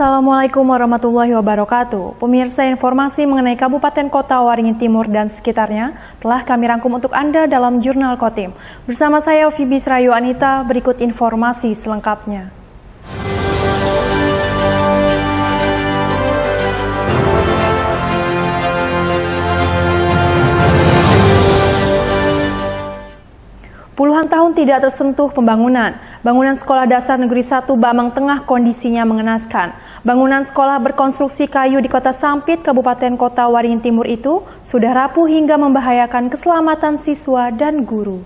Assalamualaikum warahmatullahi wabarakatuh. Pemirsa, informasi mengenai Kabupaten Kota Waringin Timur dan sekitarnya telah kami rangkum untuk Anda dalam Jurnal Kotim. Bersama saya Fibis Rayu Anita, berikut informasi selengkapnya. Puluhan tahun tidak tersentuh pembangunan. Bangunan Sekolah Dasar Negeri 1 Bamang Tengah kondisinya mengenaskan. Bangunan sekolah berkonstruksi kayu di Kota Sampit, Kabupaten Kota Waringin Timur itu sudah rapuh hingga membahayakan keselamatan siswa dan guru.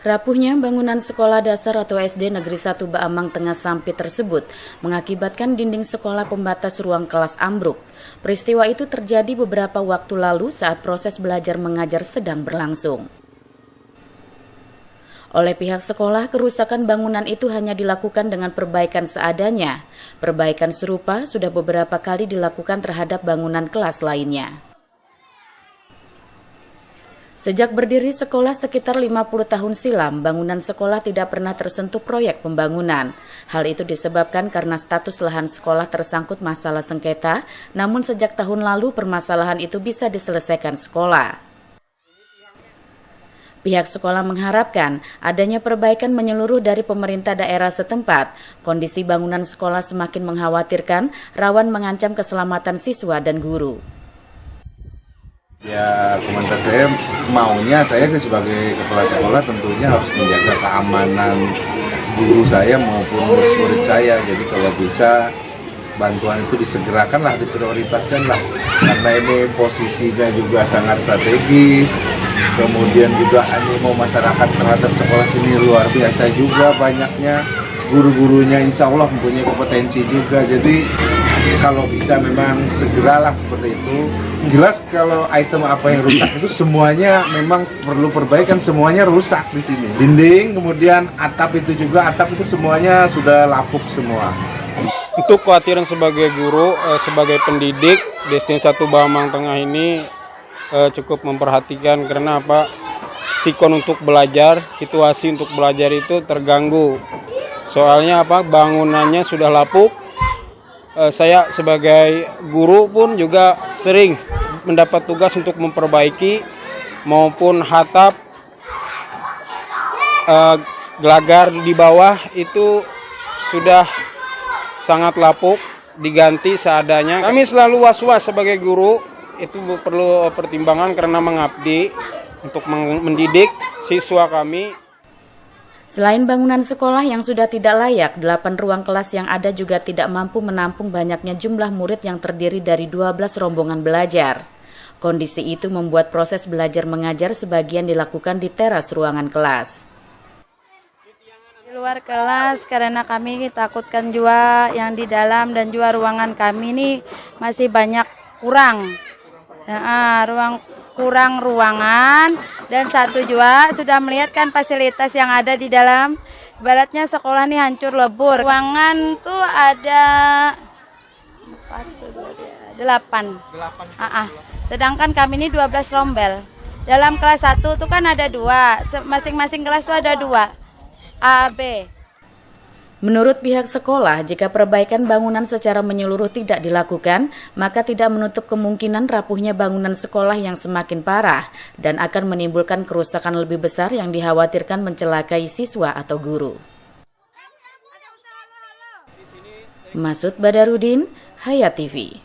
Rapuhnya bangunan sekolah dasar atau SD Negeri 1 Bamang Tengah Sampit tersebut mengakibatkan dinding sekolah pembatas ruang kelas ambruk. Peristiwa itu terjadi beberapa waktu lalu saat proses belajar mengajar sedang berlangsung. Oleh pihak sekolah, kerusakan bangunan itu hanya dilakukan dengan perbaikan seadanya. Perbaikan serupa sudah beberapa kali dilakukan terhadap bangunan kelas lainnya. Sejak berdiri sekolah sekitar 50 tahun silam, bangunan sekolah tidak pernah tersentuh proyek pembangunan. Hal itu disebabkan karena status lahan sekolah tersangkut masalah sengketa, namun sejak tahun lalu permasalahan itu bisa diselesaikan sekolah. Pihak sekolah mengharapkan adanya perbaikan menyeluruh dari pemerintah daerah setempat. Kondisi bangunan sekolah semakin mengkhawatirkan, rawan mengancam keselamatan siswa dan guru. Ya, komentar saya maunya saya sebagai kepala sekolah tentunya harus menjaga keamanan guru saya maupun murid saya. Jadi kalau bisa bantuan itu disegerakan lah, diprioritaskan lah. Karena ini posisinya juga sangat strategis. Kemudian juga animo masyarakat terhadap sekolah sini luar biasa juga banyaknya. Guru-gurunya insya Allah mempunyai kompetensi juga. Jadi kalau bisa memang segeralah seperti itu. Jelas kalau item apa yang rusak itu semuanya memang perlu perbaikan, semuanya rusak di sini. Dinding, kemudian atap itu juga, atap itu semuanya sudah lapuk semua. Untuk kekhawatiran sebagai guru, sebagai pendidik, Destin 1 Bamang Tengah ini cukup memperhatikan karena apa? Sikon untuk belajar, situasi untuk belajar itu terganggu. Soalnya apa? Bangunannya sudah lapuk. Saya sebagai guru pun juga sering mendapat tugas untuk memperbaiki maupun hatap, gelagar di bawah itu sudah sangat lapuk, diganti seadanya. Kami selalu was-was sebagai guru, itu perlu pertimbangan karena mengabdi untuk mendidik siswa kami. Selain bangunan sekolah yang sudah tidak layak, 8 ruang kelas yang ada juga tidak mampu menampung banyaknya jumlah murid yang terdiri dari 12 rombongan belajar. Kondisi itu membuat proses belajar mengajar sebagian dilakukan di teras ruangan kelas. Di luar kelas karena kami takutkan juga yang di dalam dan juga ruangan kami ini masih banyak kurang. Kurang ruangan, dan satu juga sudah melihat kan fasilitas yang ada di dalam. Ibaratnya sekolah ini hancur lebur. Ruangan tuh ada 8. Sedangkan kami ini 12 rombel. Dalam kelas 1 tuh kan ada 2, masing-masing kelas tuh ada 2, A, B. Menurut pihak sekolah, jika perbaikan bangunan secara menyeluruh tidak dilakukan, maka tidak menutup kemungkinan rapuhnya bangunan sekolah yang semakin parah dan akan menimbulkan kerusakan lebih besar yang dikhawatirkan mencelakai siswa atau guru. Masud Badarudin, Hayat TV.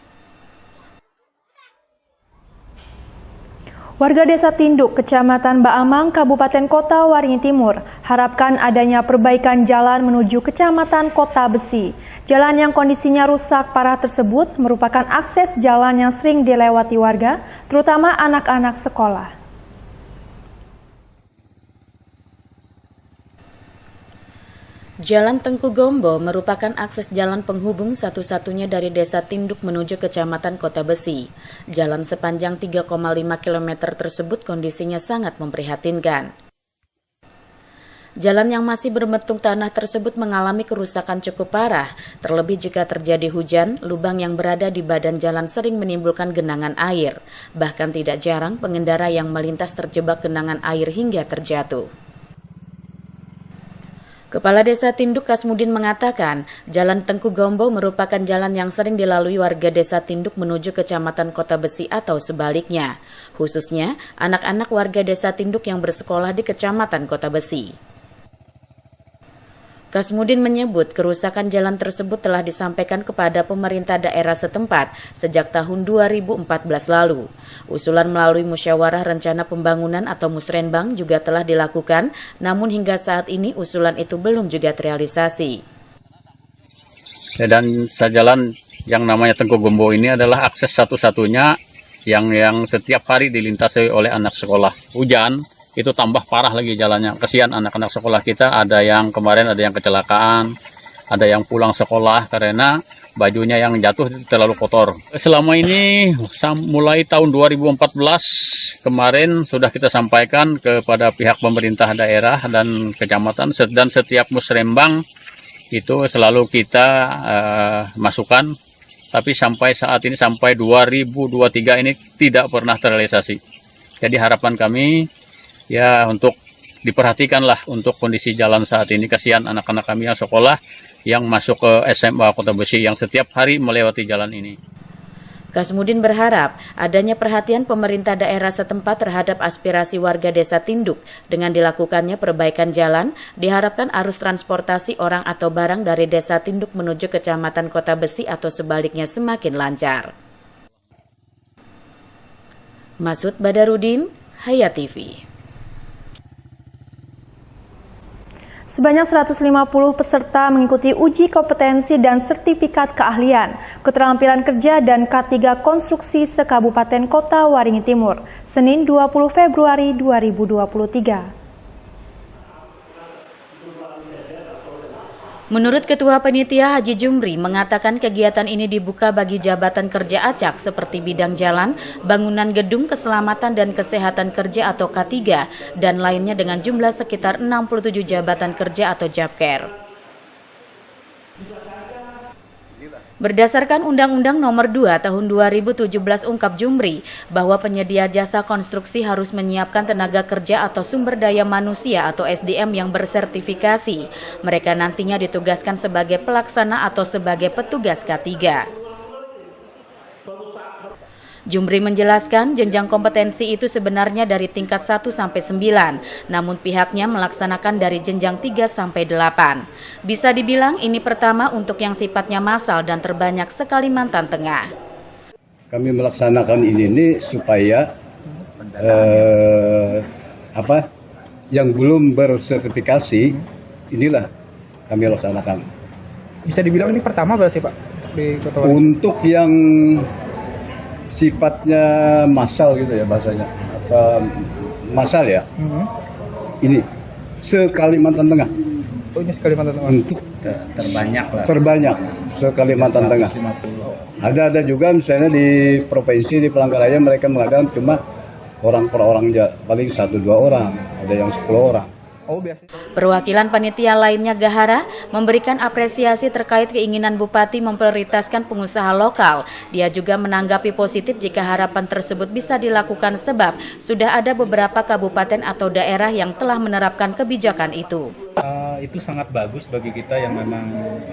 Warga Desa Tinduk, Kecamatan Bamang, Kabupaten Kota Waringin Timur, harapkan adanya perbaikan jalan menuju Kecamatan Kota Besi. Jalan yang kondisinya rusak parah tersebut merupakan akses jalan yang sering dilewati warga, terutama anak-anak sekolah. Jalan Tengku Gombo merupakan akses jalan penghubung satu-satunya dari Desa Tinduk menuju Kecamatan Kota Besi. Jalan sepanjang 3,5 km tersebut kondisinya sangat memprihatinkan. Jalan yang masih berbentuk tanah tersebut mengalami kerusakan cukup parah, terlebih jika terjadi hujan, lubang yang berada di badan jalan sering menimbulkan genangan air. Bahkan tidak jarang pengendara yang melintas terjebak genangan air hingga terjatuh. Kepala Desa Tinduk Kasmudin mengatakan, Jalan Tengku Gombo merupakan jalan yang sering dilalui warga Desa Tinduk menuju Kecamatan Kota Besi atau sebaliknya, khususnya anak-anak warga Desa Tinduk yang bersekolah di Kecamatan Kota Besi. Kasmudin menyebut kerusakan jalan tersebut telah disampaikan kepada pemerintah daerah setempat sejak tahun 2014 lalu. Usulan melalui musyawarah rencana pembangunan atau musrenbang juga telah dilakukan, namun hingga saat ini usulan itu belum juga terrealisasi. Dan jalan yang namanya Tengku Gombo ini adalah akses satu-satunya yang setiap hari dilintasi oleh anak sekolah. Hujan itu tambah parah lagi jalannya. Kesian anak-anak sekolah kita, ada yang kemarin ada yang kecelakaan, ada yang pulang sekolah karena bajunya yang jatuh terlalu kotor. Selama ini mulai tahun 2014 kemarin sudah kita sampaikan kepada pihak pemerintah daerah dan kecamatan, dan setiap musrembang itu selalu kita masukkan, tapi sampai saat ini, sampai 2023 ini tidak pernah terrealisasi. Jadi harapan kami ya untuk diperhatikanlah untuk kondisi jalan saat ini. Kasihan anak-anak kami yang sekolah yang masuk ke SMA Kota Besi yang setiap hari melewati jalan ini. Kasmudin berharap adanya perhatian pemerintah daerah setempat terhadap aspirasi warga Desa Tinduk. Dengan dilakukannya perbaikan jalan, diharapkan arus transportasi orang atau barang dari Desa Tinduk menuju Kecamatan Kota Besi atau sebaliknya semakin lancar. Masud Badarudin, Hayat TV. Sebanyak 150 peserta mengikuti uji kompetensi dan sertifikat keahlian, keterampilan kerja dan K3 konstruksi se-Kabupaten Kota Waringin Timur, Senin 20 Februari 2023. Menurut Ketua Panitia Haji Jumri mengatakan kegiatan ini dibuka bagi jabatan kerja acak seperti bidang jalan, bangunan gedung, keselamatan dan kesehatan kerja atau K3 dan lainnya dengan jumlah sekitar 67 jabatan kerja atau Jabker. Berdasarkan Undang-Undang Nomor 2 Tahun 2017 ungkap Jumri bahwa penyedia jasa konstruksi harus menyiapkan tenaga kerja atau sumber daya manusia atau SDM yang bersertifikasi. Mereka nantinya ditugaskan sebagai pelaksana atau sebagai petugas K3. Jumri menjelaskan jenjang kompetensi itu sebenarnya dari tingkat 1 sampai 9, namun pihaknya melaksanakan dari jenjang 3 sampai 8. Bisa dibilang ini pertama untuk yang sifatnya massal dan terbanyak se-Kalimantan Tengah. Kami melaksanakan ini supaya yang belum bersertifikasi inilah kami laksanakan. Bisa dibilang ini pertama berarti Pak di Kota Waringin? Untuk yang sifatnya massal gitu ya bahasanya, massal ya. Ini se-Kalimantan Tengah. Oh ini se-Kalimantan Tengah. Untuk terbanyak se-Kalimantan Tengah. 150. Ada juga misalnya di provinsi di Palangkaraya mereka mengadakan cuma orang per orang aja, paling 1-2 orang, ada yang 10 orang. Oh biasa. Perwakilan panitia lainnya Gahara memberikan apresiasi terkait keinginan Bupati memprioritaskan pengusaha lokal. Dia juga menanggapi positif jika harapan tersebut bisa dilakukan sebab sudah ada beberapa kabupaten atau daerah yang telah menerapkan kebijakan itu. Itu sangat bagus bagi kita yang memang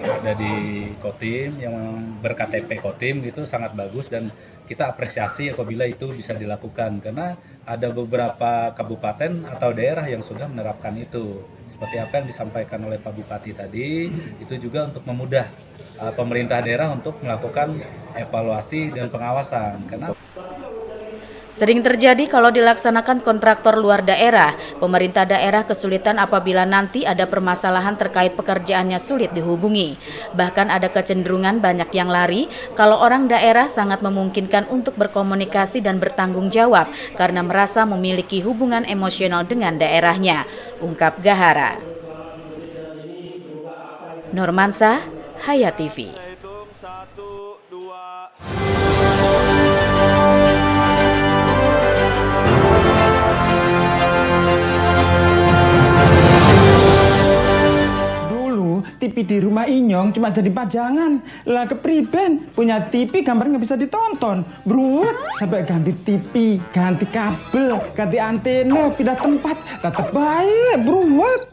ada di Kotim, yang ber-KTP Kotim, itu sangat bagus dan kita apresiasi apabila itu bisa dilakukan karena ada beberapa kabupaten atau daerah yang sudah menerapkan itu. Seperti apa yang disampaikan oleh Pak Bupati tadi, itu juga untuk memudah pemerintah daerah untuk melakukan evaluasi dan pengawasan. Karena sering terjadi kalau dilaksanakan kontraktor luar daerah, pemerintah daerah kesulitan apabila nanti ada permasalahan terkait pekerjaannya sulit dihubungi. Bahkan ada kecenderungan banyak yang lari kalau orang daerah sangat memungkinkan untuk berkomunikasi dan bertanggung jawab karena merasa memiliki hubungan emosional dengan daerahnya, ungkap Gahara. Normansa, Hayat TV. TV di rumah Inyong cuma jadi pajangan. Lah kepriben punya TV gambar nggak bisa ditonton. Bruwet sampai ganti TV, ganti kabel, ganti antena, pindah tempat. Tetap baik, bruwet.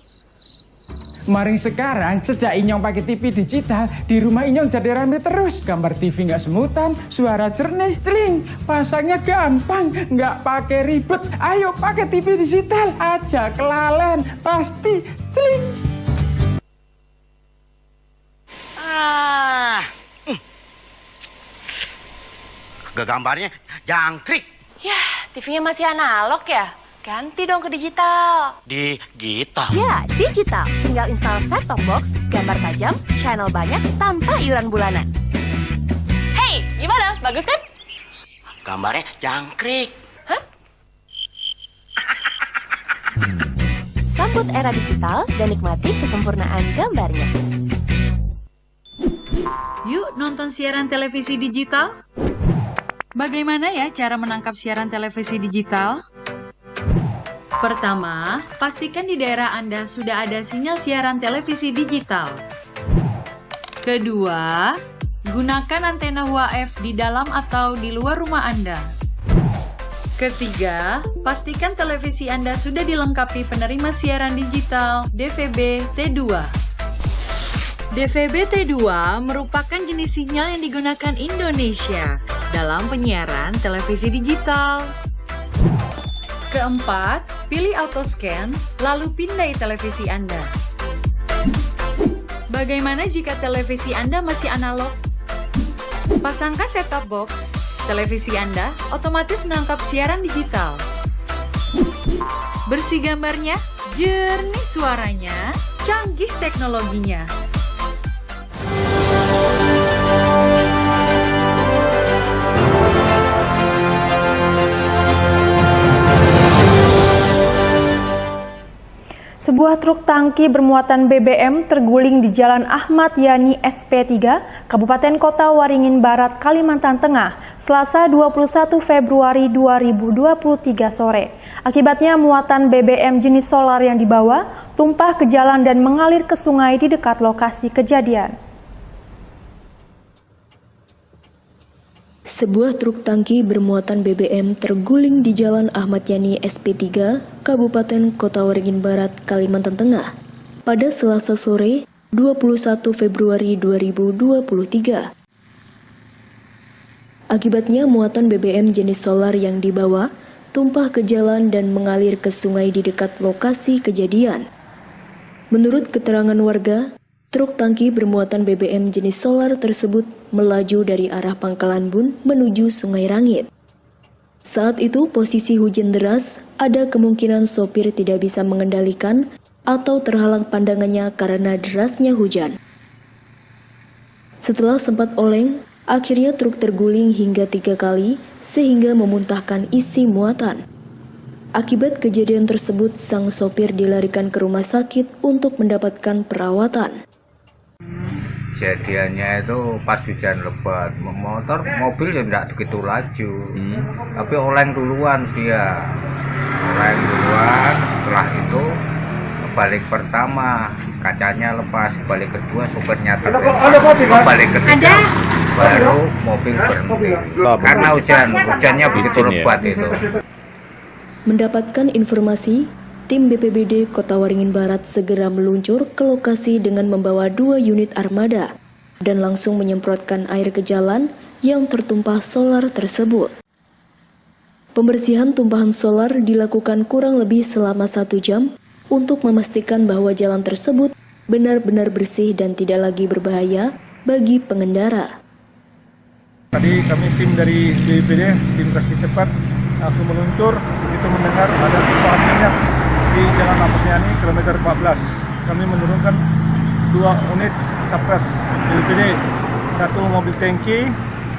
Maring sekarang sejak Inyong pakai TV digital, di rumah Inyong jadi rame terus. Gambar TV nggak semutan, suara jernih, celing. Pasangnya gampang, nggak pakai ribet. Ayo pakai TV digital aja, kelalen pasti celing. Gambarnya jangkrik. Ya, TV-nya masih analog ya? Ganti dong ke digital. Digital? Ya, digital. Tinggal install set-top box, gambar tajam, channel banyak, tanpa iuran bulanan. Hey, gimana? Bagus kan? Gambarnya jangkrik. Hah? Sambut era digital dan nikmati kesempurnaan gambarnya. Yuk nonton siaran televisi digital. Bagaimana ya cara menangkap siaran televisi digital? Pertama, pastikan di daerah Anda sudah ada sinyal siaran televisi digital. Kedua, gunakan antena UHF di dalam atau di luar rumah Anda. Ketiga, pastikan televisi Anda sudah dilengkapi penerima siaran digital DVB T2. DVB T2 merupakan jenis sinyal yang digunakan Indonesia dalam penyiaran televisi digital. Keempat, pilih autoscan, lalu pindai televisi Anda. Bagaimana jika televisi Anda masih analog? Pasangkan set-top box, televisi Anda otomatis menangkap siaran digital. Bersih gambarnya, jernih suaranya, canggih teknologinya. Sebuah truk tangki bermuatan BBM terguling di Jalan Ahmad Yani SP3, Kabupaten Kota Waringin Barat, Kalimantan Tengah, Selasa 21 Februari 2023 sore. Akibatnya muatan BBM jenis solar yang dibawa tumpah ke jalan dan mengalir ke sungai di dekat lokasi kejadian. Sebuah truk tangki bermuatan BBM terguling di Jalan Ahmad Yani SP3, Kabupaten Kota Waringin Barat, Kalimantan Tengah, pada Selasa sore 21 Februari 2023. Akibatnya muatan BBM jenis solar yang dibawa tumpah ke jalan dan mengalir ke sungai di dekat lokasi kejadian. Menurut keterangan warga, truk tangki bermuatan BBM jenis solar tersebut melaju dari arah Pangkalan Bun menuju Sungai Rangit. Saat itu posisi hujan deras, ada kemungkinan sopir tidak bisa mengendalikan atau terhalang pandangannya karena derasnya hujan. Setelah sempat oleng, akhirnya truk terguling hingga 3 kali sehingga memuntahkan isi muatan. Akibat kejadian tersebut, sang sopir dilarikan ke rumah sakit untuk mendapatkan perawatan. Kejadiannya itu pas hujan lebat, mobil ya tidak begitu laju, tapi oleng duluan dia, setelah itu balik pertama kacanya lepas, balik kedua sopirnya terbentur, balik ketiga baru mobil berhenti karena hujannya begitu lebat itu. Mendapatkan informasi, tim BPBD Kota Waringin Barat segera meluncur ke lokasi dengan membawa 2 unit armada dan langsung menyemprotkan air ke jalan yang tertumpah solar tersebut. Pembersihan tumpahan solar dilakukan kurang lebih selama 1 jam untuk memastikan bahwa jalan tersebut benar-benar bersih dan tidak lagi berbahaya bagi pengendara. Tadi kami tim dari BPBD, tim kasih cepat, langsung meluncur begitu mendengar ada tumpahan minyak di Jalan Ahmad Yani kilometer 14. Kami menurunkan 2 unit Satgas BPBD, 1 mobil tangki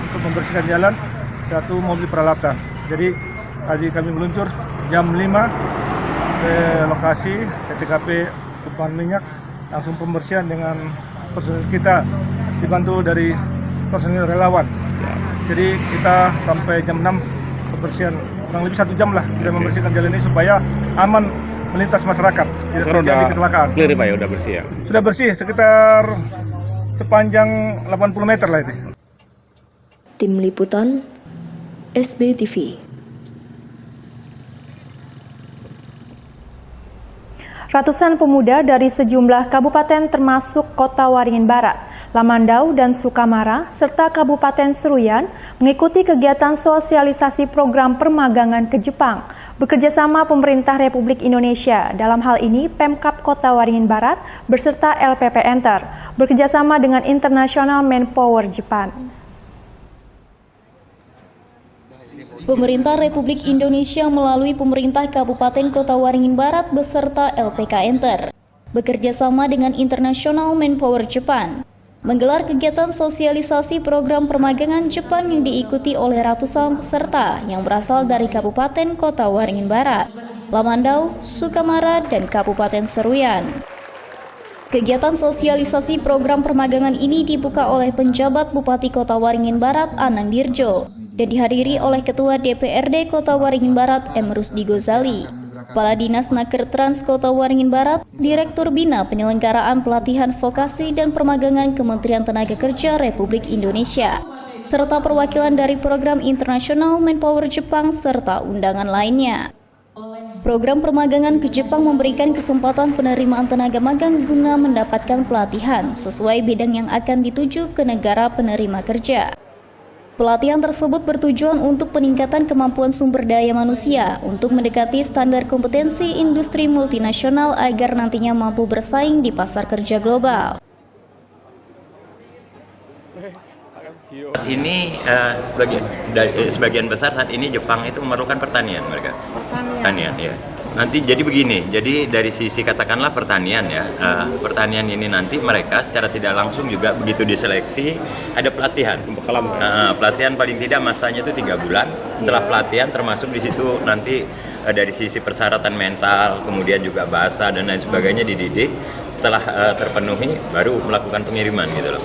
untuk membersihkan jalan, 1 mobil peralatan. Jadi tadi kami meluncur jam 5 ke lokasi TKP tumpahan minyak, langsung pembersihan dengan personil kita dibantu dari personil relawan. Jadi kita sampai jam 6 pembersihan, kurang lebih 1 jam lah kita membersihkan jalan ini supaya aman melintas masyarakat, tidak terjadi kecelakaan. Clear Pak ya, udah bersih ya? Sudah bersih, sekitar sepanjang 80 meter lah itu. Tim Liputan SBTV. Ratusan pemuda dari sejumlah kabupaten termasuk Kota Waringin Barat, Lamandau, dan Sukamara, serta Kabupaten Seruyan mengikuti kegiatan sosialisasi program permagangan ke Jepang bekerjasama pemerintah Republik Indonesia. Dalam hal ini, Pemkab Kota Waringin Barat beserta LPP Enter bekerjasama dengan International Manpower Jepang. Pemerintah Republik Indonesia melalui pemerintah Kabupaten Kota Waringin Barat beserta LPK Enter bekerja sama dengan International Manpower Jepang menggelar kegiatan sosialisasi program permagangan Jepang yang diikuti oleh ratusan peserta yang berasal dari Kabupaten Kota Waringin Barat, Lamandau, Sukamara, dan Kabupaten Seruyan. Kegiatan sosialisasi program permagangan ini dibuka oleh penjabat Bupati Kota Waringin Barat Anang Dirjo dan dihadiri oleh Ketua DPRD Kota Waringin Barat M. Rusdi Gozali, Kepala Dinas Naker Trans Kota Waringin Barat, Direktur Bina Penyelenggaraan Pelatihan Vokasi dan Permagangan Kementerian Tenaga Kerja Republik Indonesia, serta perwakilan dari Program International Manpower Jepang serta undangan lainnya. Program permagangan ke Jepang memberikan kesempatan penerimaan tenaga magang guna mendapatkan pelatihan sesuai bidang yang akan dituju ke negara penerima kerja. Pelatihan tersebut bertujuan untuk peningkatan kemampuan sumber daya manusia untuk mendekati standar kompetensi industri multinasional agar nantinya mampu bersaing di pasar kerja global. Ini sebagian besar saat ini Jepang itu memerlukan pertanian mereka. Pertanian ya. Nanti jadi begini, jadi dari sisi katakanlah pertanian ya, pertanian ini nanti mereka secara tidak langsung juga begitu diseleksi ada pelatihan. Pelatihan paling tidak masanya itu 3 bulan. Setelah pelatihan termasuk di situ nanti dari sisi persyaratan mental, kemudian juga bahasa dan lain sebagainya dididik. Setelah terpenuhi baru melakukan pengiriman gitu loh.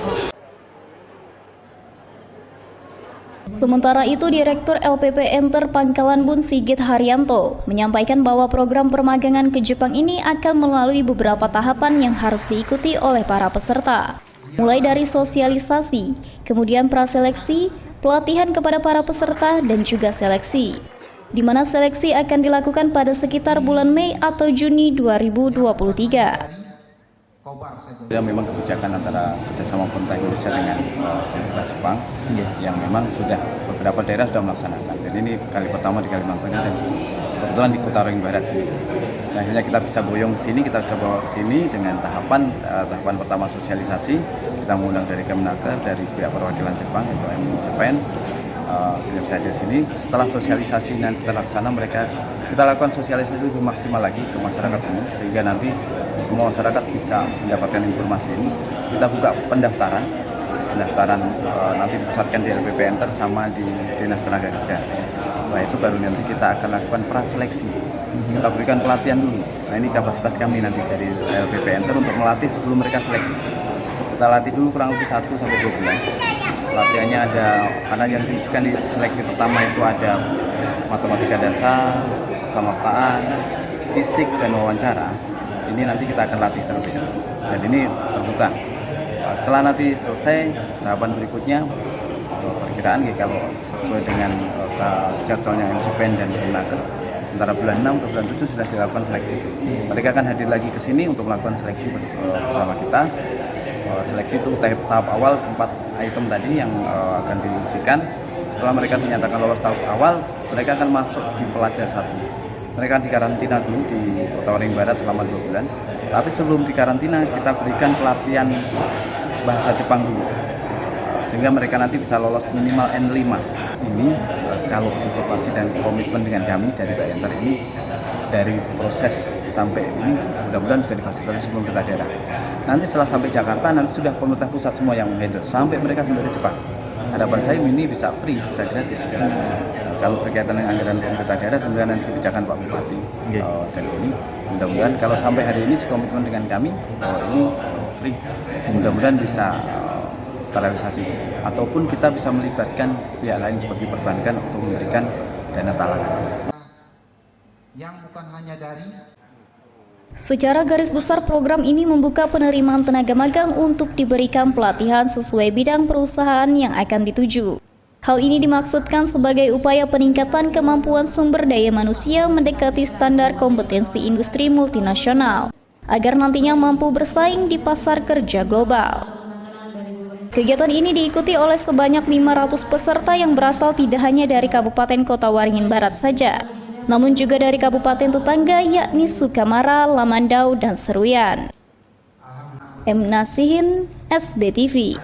Sementara itu, Direktur LPP Enter Pangkalan Bun Sigit Haryanto menyampaikan bahwa program permagangan ke Jepang ini akan melalui beberapa tahapan yang harus diikuti oleh para peserta. Mulai dari sosialisasi, kemudian praseleksi, pelatihan kepada para peserta, dan juga seleksi. Di mana seleksi akan dilakukan pada sekitar bulan Mei atau Juni 2023. Ya, memang kebijakan antara kerjasama pemerintah Indonesia dengan pemerintah Jepang yang memang sudah beberapa daerah sudah melaksanakan. Dan ini kali pertama di Kalimantan dan kebetulan di Kota Waringin Barat. Nah, akhirnya kita bisa boyong ke sini, kita bisa bawa ke sini dengan tahapan pertama sosialisasi. Kita mengundang dari Kemenaker, dari pihak perwakilan Jepang, yaitu MJPN, bisa di sini. Setelah sosialisasi nanti terlaksana, kita lakukan sosialisasi lebih maksimal lagi ke masyarakat umum sehingga nanti semua masyarakat bisa mendapatkan informasi ini. Kita buka pendaftaran nanti dipusatkan di LPP Enter sama di Dinas Tenaga Kerja. Setelah itu baru nanti kita akan lakukan praseleksi. Kita berikan pelatihan dulu. Nah, ini kapasitas kami nanti dari LPP Enter untuk melatih sebelum mereka seleksi. Kita latih dulu kurang lebih 1 sampai 2 bulan. Pelatihannya ada, karena yang diujikan di seleksi pertama itu ada matematika dasar, kesamaptaan, fisik, dan wawancara. Ini nanti kita akan latih terlebih dahulu. Dan ini terbuka. Setelah nanti selesai, tahapan berikutnya perkiraan kalau sesuai dengan jadwalnya MJPN dan Kemenaker, antara bulan 6 ke bulan 7 sudah dilakukan seleksi. Mereka akan hadir lagi ke sini untuk melakukan seleksi bersama kita. Seleksi itu tahap awal 4 item tadi yang akan diujikan. Setelah mereka dinyatakan lolos tahap awal, mereka akan masuk di pelajar 1. Mereka dikarantina dulu di Kota Waringin Barat selama 2 bulan. Tapi sebelum dikarantina kita berikan pelatihan bahasa Jepang dulu, sehingga mereka nanti bisa lolos minimal N5. Ini kalau informasi dan komitmen dengan kami dari Pak Enter ini, dari proses sampai ini mudah-mudahan bisa difasilitasi sebelum kita daerah. Nanti setelah sampai Jakarta, nanti sudah pemerintah pusat semua yang menghandle sampai mereka sampai di Jepang. Harapan saya ini bisa free, bisa gratis. Kalau berkaitan dengan anggaran pemerintah daerah, tentunya nanti kebijakan Pak Bupati. Dan ini mudah-mudahan kalau sampai hari ini sekomitmen dengan kami, ini free. Mudah-mudahan bisa terrealisasi. Ataupun kita bisa melibatkan pihak lain seperti perbankan untuk memberikan dana talangan. Yang bukan hanya dari Secara garis besar, program ini membuka penerimaan tenaga magang untuk diberikan pelatihan sesuai bidang perusahaan yang akan dituju. Hal ini dimaksudkan sebagai upaya peningkatan kemampuan sumber daya manusia mendekati standar kompetensi industri multinasional, agar nantinya mampu bersaing di pasar kerja global. Kegiatan ini diikuti oleh sebanyak 500 peserta yang berasal tidak hanya dari Kabupaten Kota Waringin Barat saja, namun juga dari kabupaten tetangga yakni Sukamara, Lamandau, dan Seruyan. M. Nasihin, SBTV.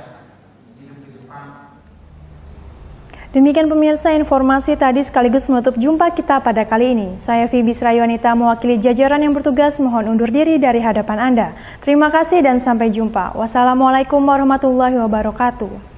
Demikian pemirsa informasi tadi sekaligus menutup jumpa kita pada kali ini. Saya Fibi Sraywanita mewakili jajaran yang bertugas mohon undur diri dari hadapan Anda. Terima kasih dan sampai jumpa. Wassalamualaikum warahmatullahi wabarakatuh.